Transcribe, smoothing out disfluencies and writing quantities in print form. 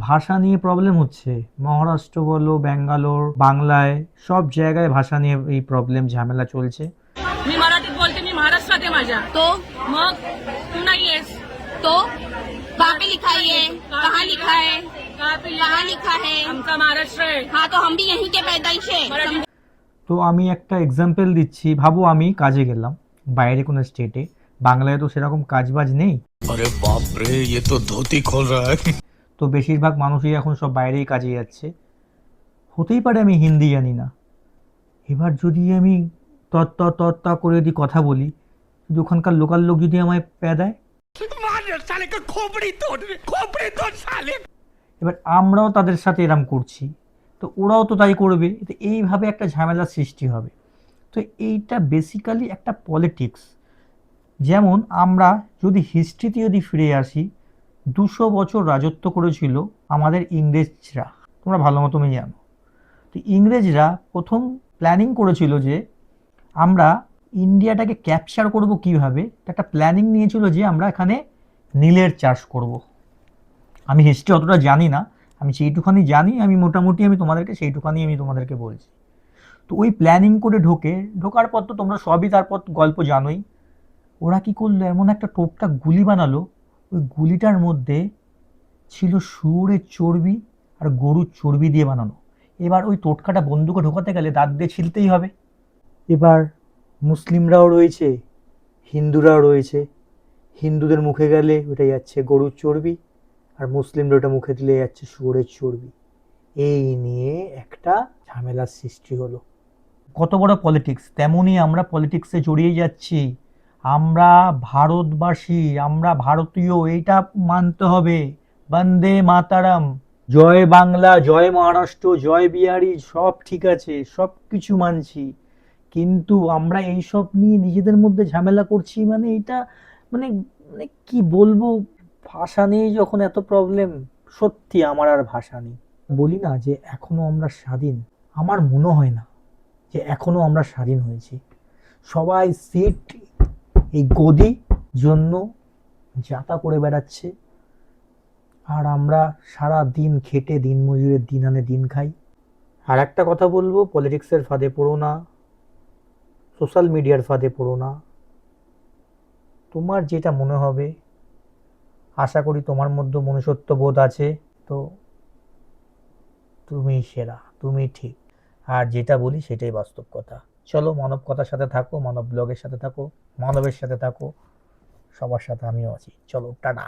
ভাষা নিয়ে প্রবলেম হচ্ছে। মহারাষ্ট্র বলো, ব্যাঙ্গালোর, বাংলায় সব জায়গায় ভাষা নিয়ে এই প্রবলেম ঝামেলা চলছে। मी मराठीत बोलते, मी महाराष्ट्रात आहे माझ्या. तो मग तू नाहीयेस. तो कहाँ पे लिखा है ये? कहाँ लिखा है? कहाँ लिखा है? आमचा महाराष्ट्र आहे. हाँ तो हम भी यहीं के पैदाइश है. তো আমি একটা এক্সাম্পল দিচ্ছি। ভাবো আমি কাজে গেলাম বাইরে কোনো স্টেটে, বাংলায় তো সেরকম কাজবাজ নেই। अरे बाप रे, ये तो धोती खोल रहा है। তো বেশিরভাগ মানুষই এখন সব বাইরেই কাজে যাচ্ছে। হতেই পারে আমি হিন্দি জানি না, এবার যদি আমি তত্তা করে যদি কথা বলি, যদি ওখানকার লোকাল লোক যদি আমায় প্যাদায়, এবার আমরাও তাদের সাথে এরম করছি, তো ওরাও তো তাই করবে। তো এইভাবে একটা ঝামেলার সৃষ্টি হবে। তো এইটা বেসিক্যালি একটা পলিটিক্স। যেমন আমরা যদি হিস্ট্রিতে যদি ফিরে আসি, 200 বছর রাজত্ব করেছিল আমাদের ইংরেজরা, তোমরা ভালো মতনই জানো। তো ইংরেজরা প্রথম প্ল্যানিং করেছিল যে আমরা ইন্ডিয়াটাকে ক্যাপচার করব কিভাবে, একটা প্ল্যানিং নিয়েছিল যে আমরা এখানে নীলের চাষ করব। আমি হিস্ট্রি অতটা জানি না, আমি সেইটুখানি জানি, আমি মোটামুটি তোমাদেরকে সেইটুখানি তোমাদেরকে বলছি। তো ওই প্ল্যানিং করে ঢোকার পর তো তোমরা সবই তারপর গল্প জানোই। ওরা কি করলো, এমন একটা টোপটা গুলি বানালো, ওই গুলিটার মধ্যে ছিল শুয়োরের চর্বি আর গরুর চর্বি দিয়ে বানানো। এবার ওই টোটকাটা বন্দুকে ঢোকাতে গেলে দাঁত দিয়ে ছিলতেই হবে। এবার মুসলিমরাও রয়েছে, হিন্দুরাও রয়েছে। হিন্দুদের মুখে গেলে ওটা যাচ্ছে গরুর চর্বি, আর মুসলিমরা ওটা মুখে দিলে যাচ্ছে শুয়োরের চর্বি। এই নিয়ে একটা ঝামেলার সৃষ্টি হলো। কত বড় পলিটিক্স, তেমনই আমরা পলিটিক্সে জড়িয়ে যাচ্ছি। আমরা ভারতবাসী, আমরা ভারতীয়, এইটা মানতে হবে। বন্দে মাতারাম, জয় বাংলা, জয় মহারাষ্ট্র, জয় বিহারি, সব ঠিক আছে, সব কিছু মানছি, কিন্তু আমরা এইসব নিয়ে নিজেদের মধ্যে ঝামেলা করছি। মানে এটা মানে মানে কি বলবো, ভাষা নেই যখন এত প্রবলেম, সত্যি আমার আর ভাষা নেই। বলি না যে এখনো আমরা স্বাধীন, আমার মনে হয় না যে এখনো আমরা স্বাধীন হয়েছি। সবাই সিট এই গদি জন্য যাতা করে বেড়াচ্ছে, আর আমরা সারা দিন খেটে দিন মজুরের দিন আনে দিন খাই। আর একটা কথা বলবো, পলিটিক্সের ফাঁদে পড়ো না, সোশ্যাল মিডিয়ার ফাঁদে পড়ো না। তোমার যেটা মনে হবে, আশা করি তোমার মধ্যে মনুষ্যত্ব বোধ আছে, তো তুমি সেরা, তুমি ঠিক। আর যেটা বলি সেটাই বাস্তব কথা। চলো, মানব কথার সাথে থাকো, মানব ব্লগের সাথে থাকো, মানবের সাথে থাকো, সবার সাথে আমিও আছি। চলো, টাটা।